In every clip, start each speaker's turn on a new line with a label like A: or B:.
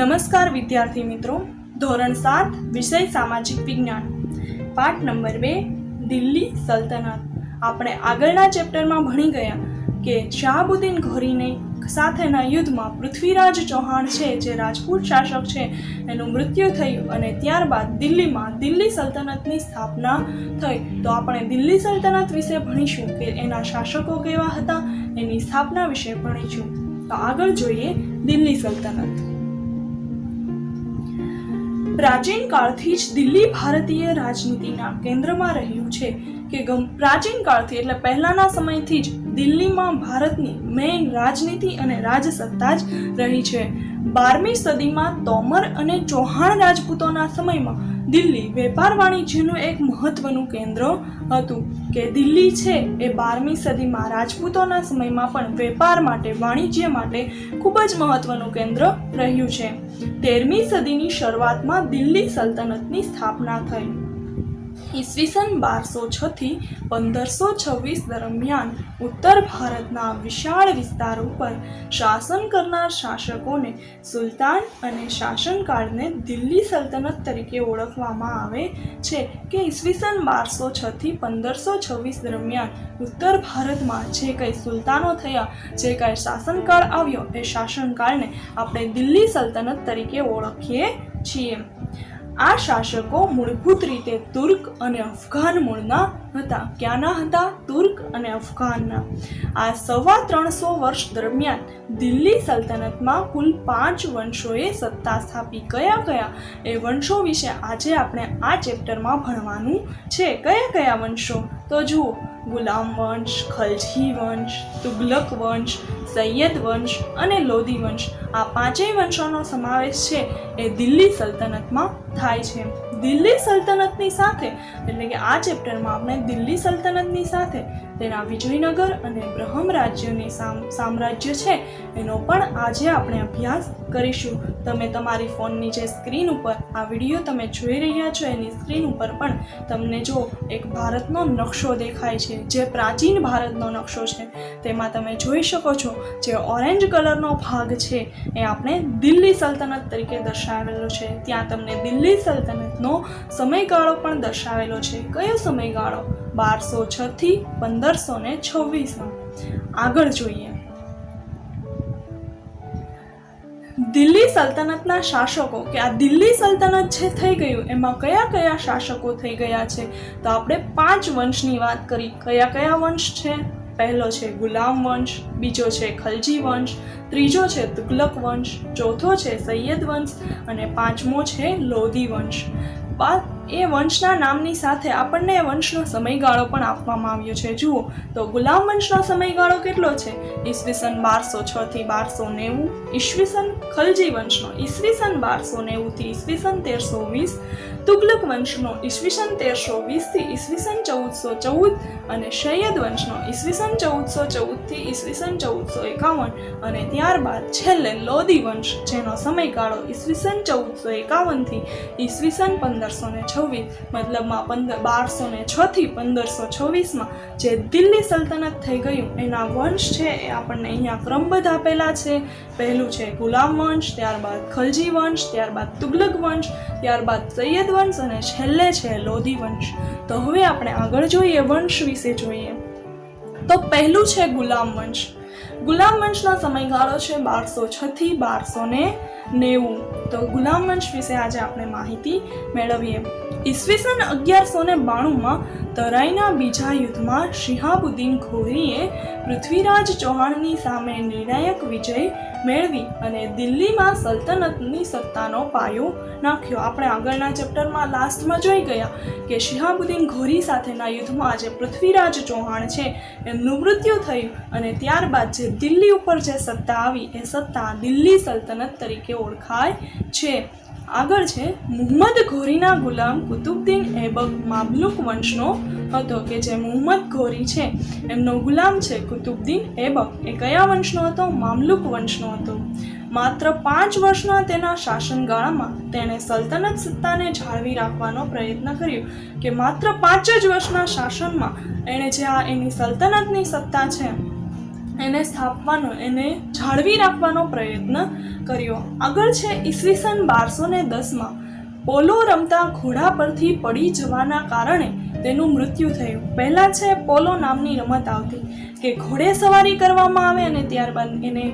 A: નમસ્કાર વિદ્યાર્થી મિત્રો, ધોરણ 7 વિષય સામાજિક વિજ્ઞાન, પાઠ નંબર 2 દિલ્હી સલ્તનત. આપણે આગળના ચેપ્ટરમાં ભણી ગયા કે શહાબુદ્દીન ઘોરીને સાથેના યુદ્ધમાં પૃથ્વીરાજ ચૌહાણ છે, જે રાજપૂત શાસક છે, એનું મૃત્યુ થયું અને ત્યારબાદ દિલ્હીમાં દિલ્હી સલ્તનતની સ્થાપના થઈ. તો આપણે દિલ્હી સલ્તનત વિશે ભણીશું કે એના શાસકો કેવા હતા, એની સ્થાપના વિશે ભણીશું. તો આગળ જોઈએ દિલ્હી સલ્તનત. પ્રાચીન કાળથી જ દિલ્હી ભારતીય રાજનીતિના કેન્દ્રમાં રહ્યું છે કે પ્રાચીન કાળથી એટલે પહેલાના સમયથી જ દિલ્હીમાં ભારતની મેઇન રાજનીતિ અને રાજસત્તા જ રહી છે. 12મી સદીમાં તોમર અને ચૌહાણ રાજપૂતોના સમયમાં દિલ્હી વેપાર વાણિજ્યનું એક મહત્વનું કેન્દ્ર હતું. કે દિલ્હી છે એ 12મી સદીમાં રાજપૂતોના સમયમાં પણ વેપાર માટે, વાણિજ્ય માટે ખૂબ જ મહત્વનું કેન્દ્ર રહ્યું છે. 13મી સદીની શરૂઆતમાં દિલ્હી સલ્તનતની સ્થાપના થઈ. ઈસવીસન 1206 થી 1526 દરમિયાન ઉત્તર ભારતના વિશાળ વિસ્તાર ઉપર શાસન કરનાર શાસકોને સુલતાન અને શાસનકાળને દિલ્હી સલ્તનત તરીકે ઓળખવામાં આવે છે. કે ઈસવીસન 1206 થી 1526 દરમિયાન ઉત્તર ભારતમાં જે કંઈ સુલતાનો થયા, જે કંઈ શાસનકાળ આવ્યો, એ શાસનકાળને આપણે દિલ્હી સલ્તનત તરીકે ઓળખીએ છીએ. આ શાસકો મૂળભૂત રીતે તુર્ક અને અફઘાન મૂળના હતા. ક્યાંના હતા? તુર્ક અને અફઘાનના. આ 350 વર્ષ દરમિયાન દિલ્હી સલ્તનતમાં કુલ 5 વંશોએ સત્તા સ્થાપી. કયા કયા એ વંશો વિશે આજે આપણે આ ચેપ્ટરમાં ભણવાનું છે. કયા કયા વંશો? તો જુઓ, ગુલામ વંશ, ખલજી વંશ, તુગલક વંશ, સૈયદ વંશ અને લોધી વંશ. આ પાંચેય વંશોનો સમાવેશ છે એ દિલ્હી સલ્તનતમાં થાય છે. દિલ્હી સલ્તનતની સાથે એટલે કે આ ચેપ્ટરમાં આપણે દિલ્હી સલ્તનતની સાથે તેના વિજયનગર અને બ્રહ્મ રાજ્યની સામ્રાજ્ય છે એનો પણ આજે આપણે અભ્યાસ કરીશું. તમે તમારી ફોનની જે સ્ક્રીન ઉપર આ વિડીયો તમે જોઈ રહ્યા છો એની સ્ક્રીન ઉપર પણ તમને જો એક ભારતનો નકશો દેખાય છે, જે પ્રાચીન ભારતનો નકશો છે, તેમાં તમે જોઈ શકો છો જે ઓરેન્જ કલરનો ભાગ છે એ આપણે દિલ્હી સલ્તનત તરીકે દર્શાવેલો છે. ત્યાં તમને દિલ્હી સલ્તનતનો સમયગાળો પણ દર્શાવેલો છે. કયો સમયગાળો? 1206 થી 1526. આગળ જોઈએ દિલ્હી સલ્તનતના શાસકો. કે આ દિલ્હી સલ્તનત જે થઈ ગયું એમાં કયા કયા શાસકો થઈ ગયા છે? તો આપણે 5 વંશની વાત કરી. કયા કયા વંશ છે? પહેલો છે ગુલામ વંશ, બીજો છે ખલજી વંશ, ત્રીજો છે તુગલક વંશ, ચોથો છે સૈયદ વંશ અને પાંચમો છે લોધી વંશ. એ વંશના નામની સાથે આપણને એ વંશનો સમયગાળો પણ આપવામાં આવ્યો છે. જુઓ તો ગુલામ વંશનો સમયગાળો કેટલો છે? ઈસવીસન 1206 થી 1290. ઈસવીસન ખલજી વંશનો ઈસવીસન 1290 થી ઈસવીસન 1320. તુગલક વંશનો ઈસવીસન 1320 થી ઈસવીસન 1414 અને સૈયદ વંશનો ઈસવીસન 1414 થી ઈસવીસન 1451 અને ત્યારબાદ છેલ્લે લોધી વંશ, જેનો સમયગાળો ઈસવીસન 1451 થી ઈસવીસન 1526, મતલબમાં 1206 થી 1526માં જે દિલ્હી સલ્તનત થઈ ગયું એના વંશ છે એ આપણને અહીંયા ક્રમબદ્ધ આપેલા છે. પહેલું છે ગુલામ વંશ, ત્યારબાદ ખલજી વંશ, ત્યારબાદ તુગલક વંશ, ત્યારબાદ સૈયદ વંશ અને છેલ્લે છે લોધી વંશ. તો હવે આપણે આગળ જોઈએ, વંશ વિશે જોઈએ. તો પહેલું છે ગુલામ વંશ. ગુલામ વંશનો સમયગાળો છે 1206 થી 1290. તો ગુલામ વંશ વિશે આજે આપણે માહિતી મેળવીએ. ઈસવીસન 1192માં તરાઈના બીજા યુદ્ધમાં શિહાબુદ્દીન ઘોરીએ પૃથ્વીરાજ ચૌહાણની સામે નિર્ણાયક વિજય મેળવી અને દિલ્હીમાં સલ્તનતની સત્તાનો પાયો નાખ્યો. આપણે આગળના ચેપ્ટરમાં લાસ્ટમાં જોઈ ગયા કે શિહાબુદ્દીન ઘોરી સાથેના યુદ્ધમાં જે પૃથ્વીરાજ ચૌહાણ છે એમનું મૃત્યુ થયું અને ત્યારબાદ જે દિલ્હી ઉપર જે સત્તા આવી એ સત્તા દિલ્હી સલ્તનત તરીકે ઓળખાય છે. આગળ છે મુહમ્મદ ઘોરીના ગુલામ કુતુબુદ્દીન એબક મામલુક વંશનો હતો. કે જે મુહમ્મદ ઘોરી છે એમનો ગુલામ છે કુતુબુદ્દીન એબક. એ કયા વંશનો હતો? મામલુક વંશનો હતો. માત્ર 5 વર્ષના તેના શાસનગાળામાં તેણે સલ્તનત સત્તાને જાળવી રાખવાનો પ્રયત્ન કર્યો. કે માત્ર 5 જ વર્ષના શાસનમાં એણે જે આ એની સલ્તનતની સત્તા છે એને સ્થાપવાનો, એને જાળવી રાખવાનો પ્રયત્ન કર્યો. આગળ છે ઈસવીસન 1210માં પોલો રમતા ઘોડા પરથી પડી જવાના કારણે તેનું મૃત્યુ થયું. પહેલાં છે પોલો નામની રમત આવતી કે ઘોડે સવારી કરવામાં આવે અને ત્યારબાદ એને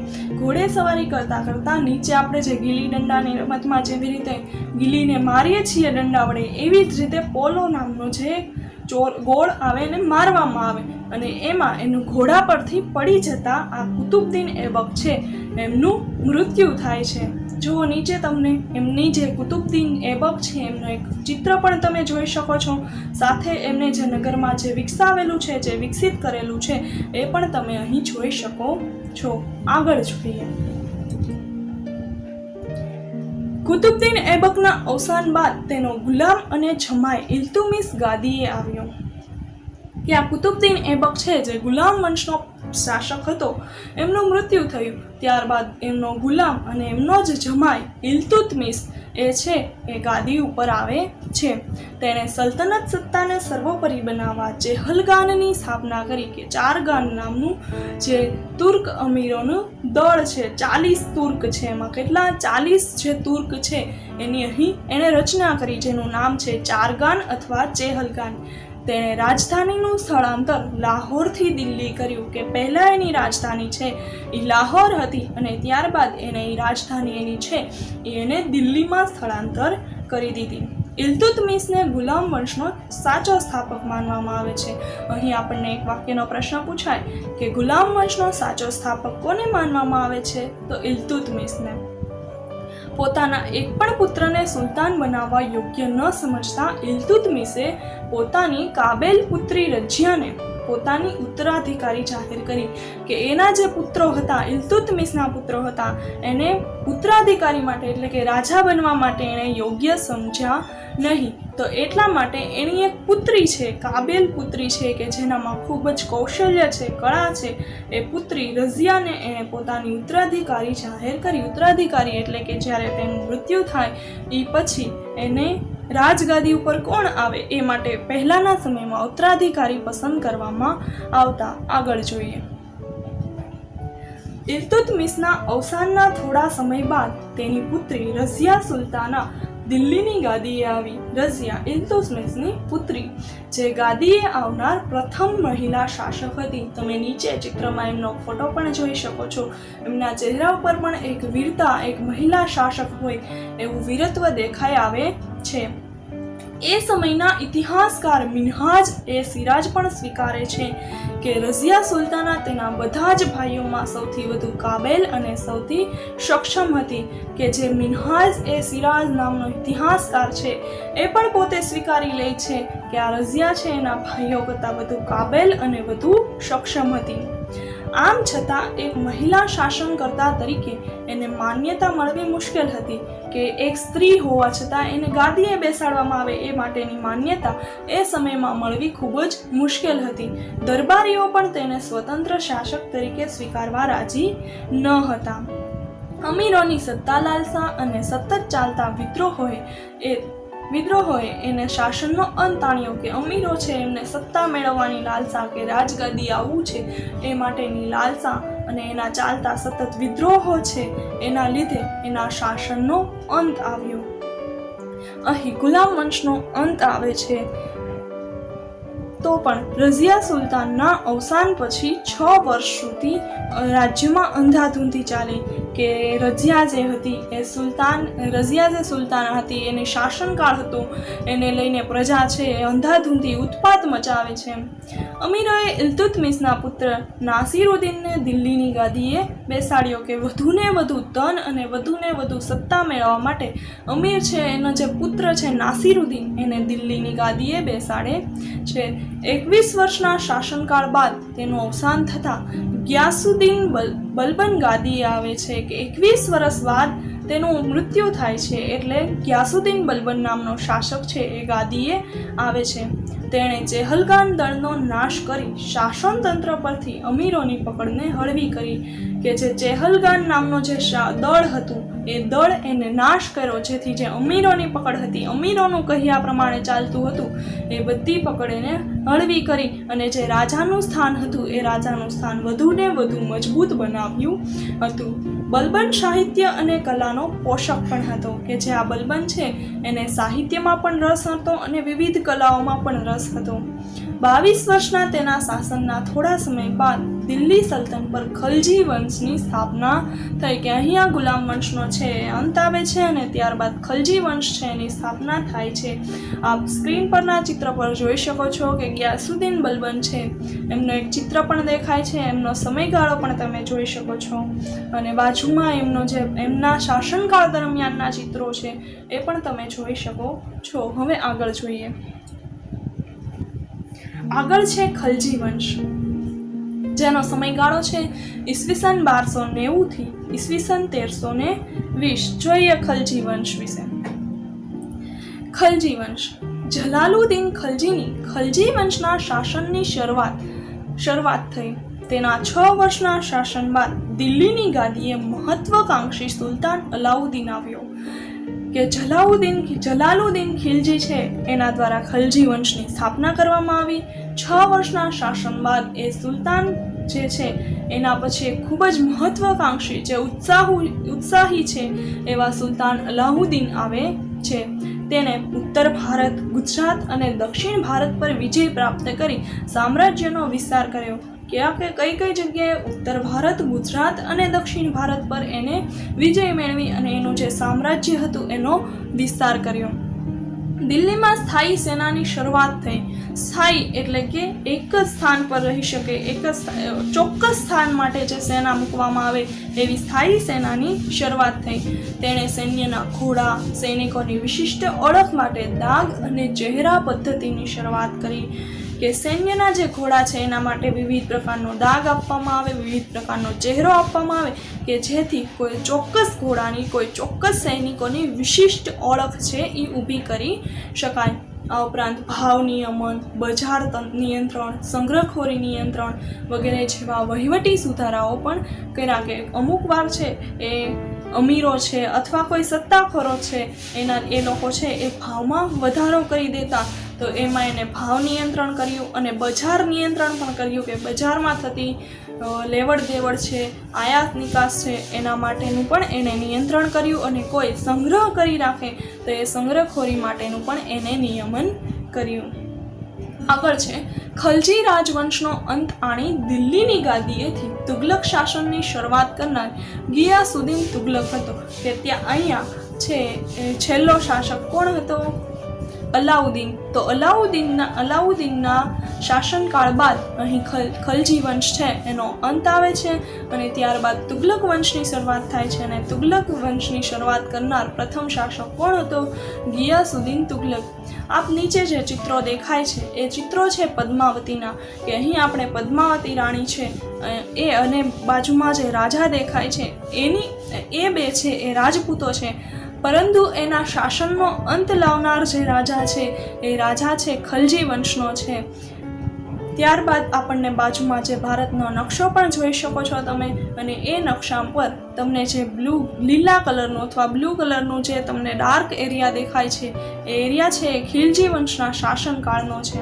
A: ઘોડે સવારી કરતાં કરતાં નીચે આપણે જે ગીલી દંડાની રમતમાં જેવી રીતે ગીલીને મારીએ છીએ દંડા વડે, એવી જ રીતે પોલો નામનો જે ગોળ આવે એને મારવામાં આવે અને એમાં એનું ઘોડા પરથી પડી જતા આ કુતુબદીન એબક છે એમનું મૃત્યુ થાય છે. જો નીચે તમને એમની જે કુતુબદીન એબક છે એમનું એક ચિત્ર પણ તમે જોઈ શકો છો. સાથે એમને જે નગરમાં જે વિકસાવેલું છે, જે વિકસિત કરેલું છે એ પણ તમે અહીં જોઈ શકો છો. આગળ જોઈએ. કુતુબદીન એબકના અવસાન બાદ તેનો ગુલામ અને જમાઈ ઇલ્તુમિસ ગાદીએ આવ્યો. કે આ કુતુબદીન એબક છે જે ગુલામ વંશનો શાસક હતો, એમનું મૃત્યુ થયું. ત્યારબાદ એમનો ગુલામ અને એમનો જ જમાઈ ઇલ્તુત્મિશ એ છે એ ગાદી ઉપર આવે છે. તેણે સલ્તનત સત્તાને સર્વોપરી બનાવવા ચેહલગાનની સ્થાપના કરી કે ચારગાન નામનું જે તુર્ક અમીરોનું દળ છે, 40 તુર્ક છે, એમાં કેટલા 40 જે તુર્ક છે એની અહીં એણે રચના કરી, જેનું નામ છે ચારગાન અથવા ચેહલગાન. તેણે રાજધાનીનું સ્થળાંતર લાહોરથી દિલ્હી કર્યું. કે પહેલાં એની રાજધાની છે એ લાહોર હતી અને ત્યારબાદ એને એ રાજધાની એની છે એને દિલ્હીમાં સ્થળાંતર કરી દીધી. ઇલ્તુત્મિશને ગુલામ વંશનો સાચો સ્થાપક માનવામાં આવે છે. અહીં આપણને એક વાક્યનો પ્રશ્ન પૂછાય કે ગુલામ વંશનો સાચો સ્થાપક કોને માનવામાં આવે છે? તો ઇલ્તુત્મિશને. પોતાના એક પણ પુત્રને સુલતાન બનાવવા યોગ્ય ન સમજતા ઇલ્તુત્મિશે પોતાની કાબેલ પુત્રી રજિયાને પોતાની ઉત્તરાધિકારી જાહેર કરી. કે એના જે પુત્રો હતા, ઇલ્તુત્મિશના પુત્રો હતા, એને ઉત્તરાધિકારી માટે એટલે કે રાજા બનવા માટે એણે યોગ્ય સમજ્યા નહીં. તો એટલા માટે એની એક પુત્રી છે, કાબેલ પુત્રી છે, કે જેનામાં ખૂબ જ કૌશલ્ય છે, કળા છે, એ પુત્રી રઝિયાને એણે પોતાની ઉત્તરાધિકારી જાહેર કરી. ઉત્તરાધિકારી એટલે કે જ્યારે તેનું મૃત્યુ થાય એ પછી એને રાજગાદી ઉપર કોણ આવે એ માટે પહેલાના સમયમાં ઉત્તરાધિકારી પસંદ કરવામાં આવતા. આગળ જોઈએ. ઇલ્તુત્મિશના અવસાનના થોડા સમય બાદ તેની પુત્રી રઝિયા સુલતાના દિલ્હીની ગાદીએ આવી. રઝિયા ઇલ્તુત્મિશની પુત્રી જે ગાદીએ આવનાર પ્રથમ મહિલા શાસક હતી. તમે નીચે ચિત્રમાં એમનો ફોટો પણ જોઈ શકો છો. એમના ચહેરા ઉપર પણ એક વીરતા, એક મહિલા શાસક હોય એવું વીરત્વ દેખાઈ આવે છે. એ સમયના ઇતિહાસકાર મિન્હાજ એ સિરાજ પણ સ્વીકારે છે કે રઝિયા સુલતાના તેના બધા જ ભાઈઓમાં સૌથી વધુ કાબેલ અને સૌથી સક્ષમ હતી. કે જે મિન્હાજ એ સિરાજ નામનો ઇતિહાસકાર છે એ પણ પોતે સ્વીકારી લે છે કે આ રઝિયા છે એના ભાઈઓ કરતાં વધુ કાબેલ અને વધુ સક્ષમ હતી. આમ છતાં એક મહિલા શાસનકર્તા તરીકે એને માન્યતા મળવી મુશ્કેલ હતી. કે એક સ્ત્રી હોવા છતાં એને ગાદીએ બેસાડવામાં આવે એ માટેની માન્યતા એ સમયમાં મળવી ખૂબ જ મુશ્કેલ હતી. દરબારીઓ પણ તેને સ્વતંત્ર શાસક તરીકે સ્વીકારવા રાજી ન હતા. અમીરોની સત્તા લાલસા અને સતત ચાલતા વિદ્રોહોએ એને શાસનનો અંત આણ્યો. કે અમીરો છે એમને સત્તા મેળવવાની લાલસા, કે રાજગાદી આવવું છે એ માટેની લાલસા અને એના ચાલતા સતત વિદ્રોહો છે એના લીધે એના શાસનનો અંત આવ્યો. અહીં ગુલામ વંશનો અંત આવે છે. તો પણ રઝિયા સુલતાનના અવસાન પછી 6 વર્ષ સુધી રાજ્યમાં અંધાધૂંધી ચાલી. કે રઝિયા જે જે સુલતાન હતી એની શાસનકાળ હતો, એને લઈને પ્રજા છે એ અંધાધૂંધી ઉત્પાત મચાવે છે. અમીરોએ ઇલ્તુત્મિશના પુત્ર નાસિરુદ્દીનને દિલ્હીની ગાદીએ બેસાડ્યો. કે વધુને વધુ ધન અને વધુને વધુ સત્તા મેળવવા માટે અમીર છે એનો જે પુત્ર છે નાસિરુદ્દીન એને દિલ્હીની ગાદીએ બેસાડે છે. 21 વર્ષના શાસનકાળ બાદ તેનું અવસાન થતાં ગિયાસુદ્દીન બલબન ગાદીએ આવે છે. કે 21 વર્ષ બાદ તેનું મૃત્યુ થાય છે એટલે ગિયાસુદ્દીન બલબન નામનો શાસક છે એ ગાદીએ આવે છે. તેણે ચેહલગાન દળનો નાશ કરી શાસનતંત્ર પરથી અમીરોની પકડને હળવી કરી. કે જે ચેહલગાન નામનો જે દળ હતું એ દળ એને નાશ કર્યો, જેથી જે અમીરોની પકડ હતી, અમીરોનું કહ્યા પ્રમાણે ચાલતું હતું, એ બધી પકડ એને હળવી કરી અને જે રાજાનું સ્થાન હતું એ રાજાનું સ્થાન વધુ ને વધુ મજબૂત બનાવ્યું હતું. બલબન સાહિત્ય અને કલાનો પોષક પણ હતો, કે જે આ બલબન છે એને સાહિત્યમાં પણ રસ હતો અને વિવિધ કલાઓમાં પણ રસ હતો. 22 વર્ષના તેના શાસનના થોડા સમય બાદ દિલ્હી સલ્તનત પર ખલજી વંશની સ્થાપના થઈ, કે અહીંયા ગુલામ વંશનો છે એ અંત આવે છે અને ત્યારબાદ ખલજી વંશ છે એની સ્થાપના થાય છે. આપ સ્ક્રીન પરના ચિત્ર પર જોઈ શકો છો કે ગિયાસુદ્દીન બલબન છે એમનો એક ચિત્ર પણ દેખાય છે, એમનો સમયગાળો પણ તમે જોઈ શકો છો અને બાજુમાં એમના શાસનકાળ દરમિયાનના ચિત્રો છે એ પણ તમે જોઈ શકો છો. હવે આગળ જોઈએ. આગળ છે ખલજી વંશ, જેનો સમયગાળો છે ઈસવીસન 1290 થી ઈસવીસન 1320. જોઈએ ખલજી વંશ વિશે. ખલજી વંશ જલાલુદ્દીન ખલજીની ખલજી વંશના શાસનની શરૂઆત થઈ. તેના 6 વર્ષના શાસન બાદ દિલ્હીની ગાદીએ મહત્વકાંક્ષી સુલતાન અલાઉદ્દીન આવ્યો, કે જલાલુદ્દીન ખિલજી છે એના દ્વારા ખલજી વંશની સ્થાપના કરવામાં આવી. 6 વર્ષના શાસન બાદ એ સુલતાન જે છે એના પછી ખૂબ જ મહત્વકાંક્ષી, જે ઉત્સાહી છે એવા સુલતાન અલાઉદ્દીન આવે છે. તેને ઉત્તર ભારત, ગુજરાત અને દક્ષિણ ભારત પર વિજય પ્રાપ્ત કરી સામ્રાજ્યનો વિસ્તાર કર્યો. કઈ જગ્યાએ ઉત્તર ભારત, ગુજરાત અને દક્ષિણ ભારત પર એને વિજય મેળવી અને એનું જે સામ્રાજ્ય હતું એનો વિસ્તાર કર્યો. દિલ્હીમાં સ્થાયી સેનાની શરૂઆત થઈ. સ્થાયી એટલે કે એક જ સ્થાન પર રહી શકે, એક જ ચોક્કસ સ્થાન માટે જે સેના મૂકવામાં આવે એવી સ્થાયી સેનાની શરૂઆત થઈ. તેણે સૈન્યના ઘોડા, સૈનિકોની વિશિષ્ટ ઓળખ માટે દાગ અને ચહેરા પદ્ધતિની શરૂઆત કરી, કે સૈન્યના જે ઘોડા છે એના માટે વિવિધ પ્રકારનો દાગ આપવામાં આવે, વિવિધ પ્રકારનો ચહેરો આપવામાં આવે, કે જેથી કોઈ ચોક્કસ ઘોડાની, કોઈ ચોક્કસ સૈનિકોની વિશિષ્ટ ઓળખ છે એ ઊભી કરી શકાય. આ ઉપરાંત ભાવ નિયમન, બજાર નિયંત્રણ, સંગ્રહખોરી નિયંત્રણ વગેરે જેવા વહીવટી સુધારાઓ પણ કર્યા, કે અમુક વાર છે એ અમીરો છે અથવા કોઈ સત્તાખોરો છે એ લોકો છે એ ભાવમાં વધારો કરી દેતા, તો એમાં એને ભાવ નિયંત્રણ કર્યું અને બજાર નિયંત્રણ પણ કર્યું, કે બજારમાં થતી લેવડ દેવડ છે, આયાત નિકાસ છે એના માટેનું પણ એને નિયંત્રણ કર્યું અને કોઈ સંગ્રહ કરી રાખે તો એ સંગ્રહખોરી માટેનું પણ એને નિયમન કર્યું. આગળ છે ખલજી રાજવંશનો અંત આણી દિલ્હીની ગાદીએથી તુગલક શાસનની શરૂઆત કરનાર ગિયાસુદ્દીન તુગલક હતો, કે ત્યાં અહીંયા છે છેલ્લો શાસક કોણ હતો? અલાઉદ્દીન. તો અલાઉદ્દીનના શાસનકાળ બાદ અહીં ખલજી વંશ છે એનો અંત આવે છે અને ત્યારબાદ તુગલક વંશની શરૂઆત થાય છે. અને તુગલક વંશની શરૂઆત કરનાર પ્રથમ શાસક કોણ હતો? ગિયાસુદ્દીન તુગલક. આપ નીચે જે ચિત્રો દેખાય છે એ ચિત્રો છે પદ્માવતીના, કે અહીં આપણે પદ્માવતી રાણી છે એ અને બાજુમાં જે રાજા દેખાય છે એ બે છે એ રાજપૂતો છે, પરંતુ એના શાસનનો અંત લાવનાર જે રાજા છે એ રાજા છે ખલજી વંશનો છે. ત્યારબાદ આપણને બાજુમાં જે ભારતનો નકશો પણ જોઈ શકો છો તમે, અને એ નકશા પર તમને જે લીલા કલરનું અથવા બ્લુ કલરનું જે તમને ડાર્ક એરિયા દેખાય છે એ એરિયા છે એ ખિલજી વંશના શાસનકાળનો છે.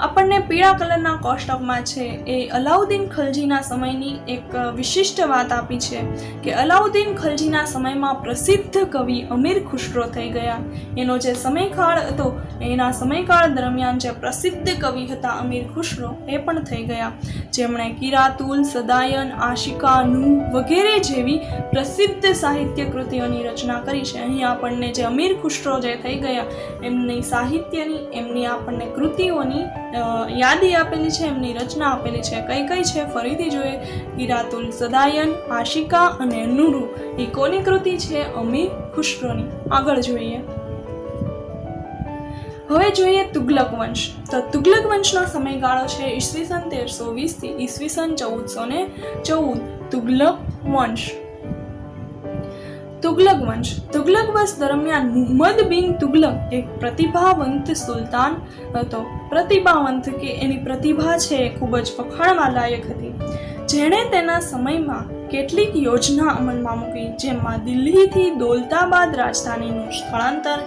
A: આપણને પીળા કલરના કોષ્ટકમાં છે એ અલાઉદ્દીન ખલજીના સમયની એક વિશિષ્ટ વાત આપી છે, કે અલાઉદ્દીન ખલજીના સમયમાં પ્રસિદ્ધ કવિ અમીર ખુશરો થઈ ગયા. એનો જે સમયકાળ હતો એના સમયકાળ દરમિયાન જે પ્રસિદ્ધ કવિ હતા અમીર ખુશરો એ પણ થઈ ગયા, જેમણે કિરાતુલ, સદાયન, આશિકા, નૂ વગેરે જેવી પ્રસિદ્ધ સાહિત્ય કૃતિઓની રચના કરી છે. અહીં આપણને જે અમીર ખુશરો જે થઈ ગયા એમની સાહિત્યની, એમની આપણને કૃતિઓની યાદી આપેલી છે, એમની રચના આપેલી છે. કઈ છે ફરીથી જોઈએ. કિરાતુલ, સદાયન, આશિકા અને નુરુ એ કોની કૃતિ છે? અમીર ખુશરોની. આગળ જોઈએ. હવે જોઈએ તુગલક વંશ. તો તુગલક વંશનો સમયગાળો છે ઈસવીસન 1320 થી ઈસવીસન 1414. તુગલક વંશ. તુગલક વંશ દરમિયાન મુહમ્મદ બિન તુગલક એક પ્રતિભાવંત સુલતાન હતો. પ્રતિભાવંત કે એની પ્રતિભા છે એ ખૂબ જ વખાણવા લાયક હતી. જેણે તેના સમયમાં કેટલીક યોજના અમલમાં મૂકી, જેમાં દિલ્હીથી દૌલતાબાદ રાજધાનીનું સ્થળાંતર,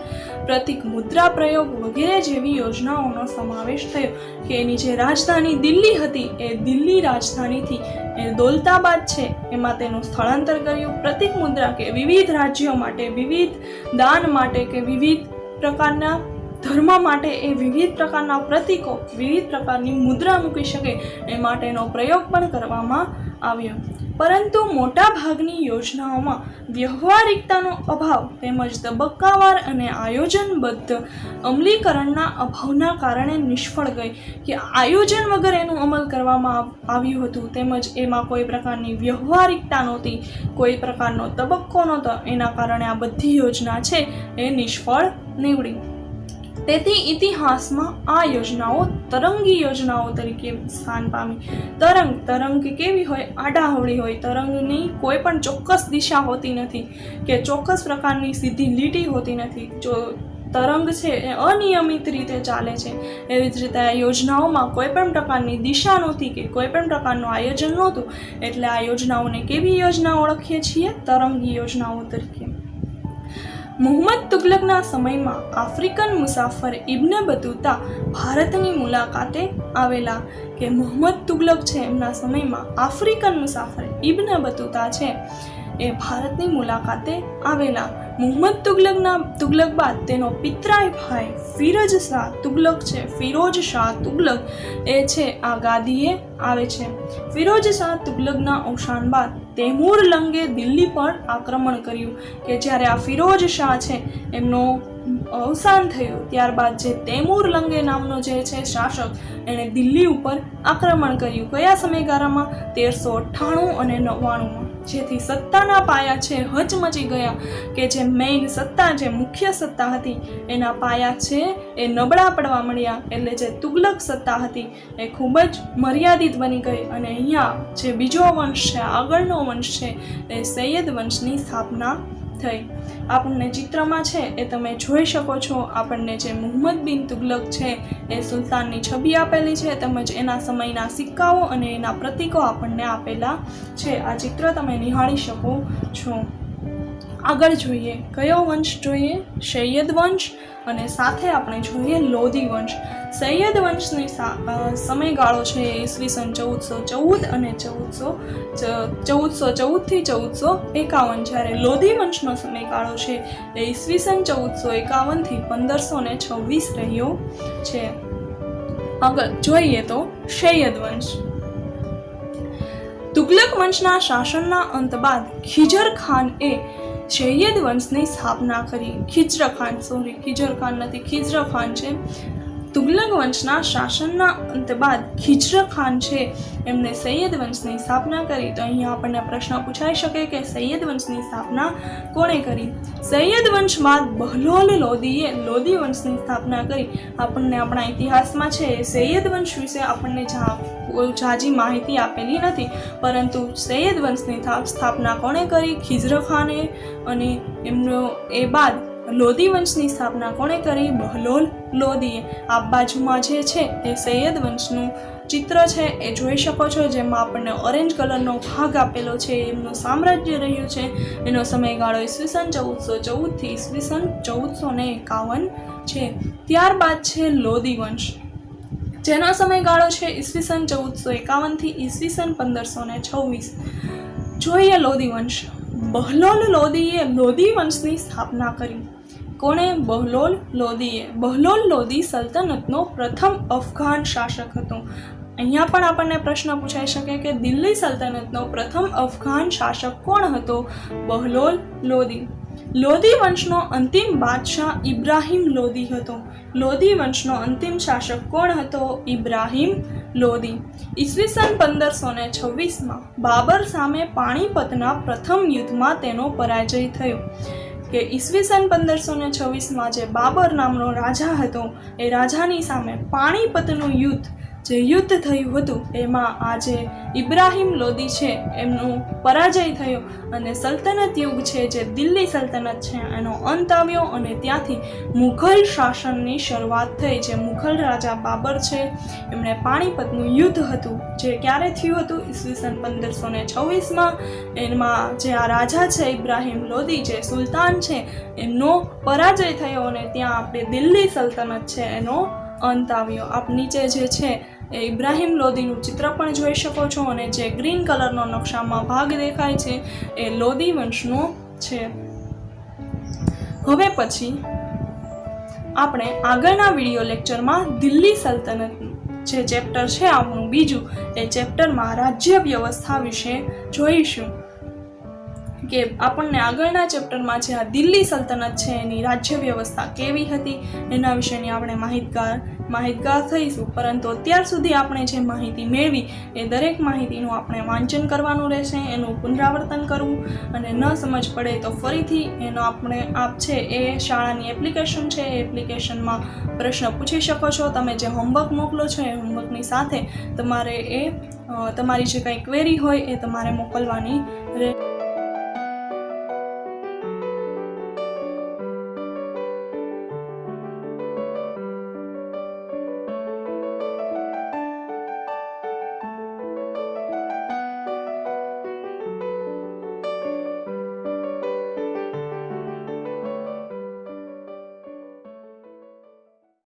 A: પ્રતિક મુદ્રા પ્રયોગ વગેરે જેવી યોજનાઓનો સમાવેશ થયો. કે એની જે રાજધાની દિલ્હી હતી એ દિલ્હી રાજધાનીથી એ દૌલતાબાદ છે એમાં તેનું સ્થળાંતર કર્યું. પ્રતિક મુદ્રા કે વિવિધ રાજ્યો માટે, વિવિધ દાન માટે કે વિવિધ પ્રકારના ધર્મ માટે એ વિવિધ પ્રકારના પ્રતીકો, વિવિધ પ્રકારની મુદ્રા મૂકી શકે એ માટેનો પ્રયોગ પણ કરવામાં આવ્યો. પરંતુ મોટા ભાગની યોજનાઓમાં વ્યવહારિકતાનો અભાવ તેમજ તબક્કાવાર અને આયોજનબદ્ધ અમલીકરણના અભાવના કારણે નિષ્ફળ ગઈ. કે આયોજન વગર એનું અમલ કરવામાં આવ્યું હતું, તેમજ એમાં કોઈ પ્રકારની વ્યવહારિકતા નહોતી, કોઈ પ્રકારનો તબક્કો નહોતો. એના કારણે આ બધી યોજના છે એ નિષ્ફળ નીવડી. તેથી ઇતિહાસમાં આ યોજનાઓ તરંગી યોજનાઓ તરીકે સ્થાન પામી. તરંગ કેવી હોય? આડાઅવળી હોય. તરંગની કોઈ પણ ચોક્કસ દિશા હોતી નથી કે ચોક્કસ પ્રકારની સીધી લીટી હોતી નથી. જો તરંગ છે એ અનિયમિત રીતે ચાલે છે. એવી જ રીતે આ યોજનાઓમાં કોઈ પણ પ્રકારની દિશા નહોતી કે કોઈ પણ પ્રકારનું આયોજન નહોતું. એટલે આ યોજનાઓને કેવી યોજના ઓળખીએ છીએ? તરંગી યોજનાઓ તરીકે. મુહમ્મદ તુગલકના સમયમાં આફ્રિકન મુસાફર ઇબ્ન બતુતા ભારતની મુલાકાતે આવેલા. કે મુહમ્મદ તુગલક છે એમના સમયમાં આફ્રિકન મુસાફર ઇબ્ન બતુતા છે એ ભારતની મુલાકાતે આવેલા. મુહમ્મદ તુગલક બાદ તેનો પિતરાઈ ભાઈ ફિરોજ શાહ તુગલક છે, ફિરોજ શાહ તુગલક એ છે આ ગાદીએ આવે છે. ફિરોજ શાહ તુગલકના અવસાન બાદ તૈમૂર લંગે દિલ્હી પર આક્રમણ કર્યું. કે જ્યારે આ ફિરોજ શાહ છે એમનો અવસાન થયું ત્યારબાદ જે તૈમૂર લંગે નામનો જે છે શાસક, એણે દિલ્હી ઉપર આક્રમણ કર્યું. કયા સમયગાળામાં? 1398 અને 99માં. જેથી સત્તાના પાયા છે હચમચી ગયા. કે જે મેઇન સત્તા, જે મુખ્ય સત્તા હતી એના પાયા છે એ નબળા પડવા મળ્યા. એટલે જે તુગલક સત્તા હતી એ ખૂબ જ મર્યાદિત બની ગઈ. અને અહીંયા જે બીજો વંશ છે, આગળનો વંશ છે, એ સૈયદ વંશની સ્થાપના થઈ. આપણને ચિત્રમાં છે એ તમે જોઈ શકો છો. આપણને જે મુહમ્મદ બિન તુગલક છે એ સુલતાનની છબી આપેલી છે, તેમજ એના સમયના સિક્કાઓ અને એના પ્રતીકો આપણને આપેલા છે. આ ચિત્ર તમે નિહાળી શકો છો. આગળ જોઈએ, કયો વંશ જોઈએ? સૈયદ વંશ. અને સાથે આપણે જોઈએ લોધી વંશ. સૈયદ વંશની સમયગાળો છે ઈસવીસન 1414 અને 1414 થી 1451. જ્યારે લોધી વંશનો સમયગાળો છે એ ઈસવીસન 1451 થી 1526 રહ્યો છે. આગળ જોઈએ તો સૈયદ વંશ. તુગલક વંશના શાસનના અંત બાદ ખિજર ખાન એ સૈયદ વંશની સ્થાપના કરી. ખિજર ખાન નથી, ખિજર ખાન છે. તુગલક વંશના શાસનના અંત બાદ ખિજર ખાન છે એમને સૈયદ વંશની સ્થાપના કરી. તો અહીંયા આપણને પ્રશ્ન પૂછાઈ શકે કે સૈયદ વંશની સ્થાપના કોણે કરી? સૈયદ વંશ બાદ બહલોલ લોદીએ લોદી વંશની સ્થાપના કરી. આપણને આપણા ઇતિહાસમાં છે સૈયદ વંશ વિશે આપણને ઝાઝી માહિતી આપેલી નથી, પરંતુ સૈયદ વંશની સ્થાપના કોણે કરી? ખિજર ખાને. અને એમનો એ બાદ લોધી વંશની સ્થાપના કોણે કરી? બહલોલ લોદીએ. આ બાજુમાં જે છે તે સૈયદ વંશનું ચિત્ર છે એ જોઈ શકો છો, જેમાં આપણને ઓરેન્જ કલરનો ભાગ આપેલો છે. એમનું સામ્રાજ્ય રહ્યું છે. એનો સમયગાળો ઈસવીસન 1414 થી ઈસવીસન 1451 છે. ત્યારબાદ છે લોધી વંશ, જેનો સમયગાળો છે ઈસવીસન 1451 થી ઈસવીસન 1526. જોઈએ લોધી વંશ. બહલોલ લોદીએ લોધી વંશની સ્થાપના કરી. કોણે? બહલોલ લોદીએ. બહલોલ લોદી સલ્તનતનો પ્રથમ અફઘાન શાસક હતો. અહીંયા પણ આપણને પ્રશ્ન પૂછાઈ શકે કે દિલ્હી સલ્તનતનો પ્રથમ અફઘાન શાસક કોણ હતો? બહલોલ લોદી. લોધી વંશનો અંતિમ બાદશાહ ઇબ્રાહિમ લોદી હતો. લોધી વંશનો અંતિમ શાસક કોણ હતો? ઇબ્રાહિમ લોદી. ઈસવીસન 1526માં બાબર સામે પાણીપતના પ્રથમ યુદ્ધમાં તેનો પરાજય થયો. કે ઈસવીસન 1526માં જે બાબર નામનો રાજા હતો એ રાજાની સામે પાણીપતનું યુદ્ધ જે યુદ્ધ થયું હતું એમાં આજે ઇબ્રાહિમ લોદી છે એમનો પરાજય થયો અને સલ્તનત યુગ છે જે દિલ્હી સલ્તનત છે એનો અંત આવ્યો અને ત્યાંથી મુઘલ શાસનની શરૂઆત થઈ. જે મુઘલ રાજા બાબર છે એમણે પાણીપતનું યુદ્ધ હતું જે ક્યારે થયું હતું ઈસવીસન 1526માં. એમાં જે આ રાજા છે ઇબ્રાહિમ લોદી જે સુલતાન છે એમનો પરાજય થયો અને ત્યાં આપણે દિલ્હી સલ્તનત છે એનો અંત આવ્યો. આપ નીચે જે છે એ ઇબ્રાહિમ લોદીનું ચિત્ર પણ જોઈ શકો છો અને જે ગ્રીન કલરનો નકશામાં ભાગ દેખાય છે એ લોદી વંશનો છે. હવે પછી આપણે આગળના વિડીયો લેક્ચરમાં દિલ્હી સલ્તનત જે ચેપ્ટર છે આપણું બીજું એ ચેપ્ટરમાં રાજ્ય વ્યવસ્થા વિશે જોઈશું કે આપણને આગળના ચેપ્ટરમાં જે આ દિલ્હી સલ્તનત છે એની રાજ્ય વ્યવસ્થા કેવી હતી એના વિશેની આપણે માહિતગાર થઈશું. પરંતુ અત્યાર સુધી આપણે જે માહિતી મેળવી એ દરેક માહિતીનું આપણે વાંચન કરવાનું રહેશે, એનું પુનરાવર્તન કરવું અને ન સમજ પડે તો ફરીથી એનો આપ છે એ શાળાની એપ્લિકેશન છે એ એપ્લિકેશનમાં પ્રશ્ન પૂછી શકો છો. તમે જે હોમવર્ક મોકલો છો એ હોમવર્કની સાથે તમારે તમારી જે કંઈ ક્વેરી હોય એ તમારે મોકલવાની રહેશે.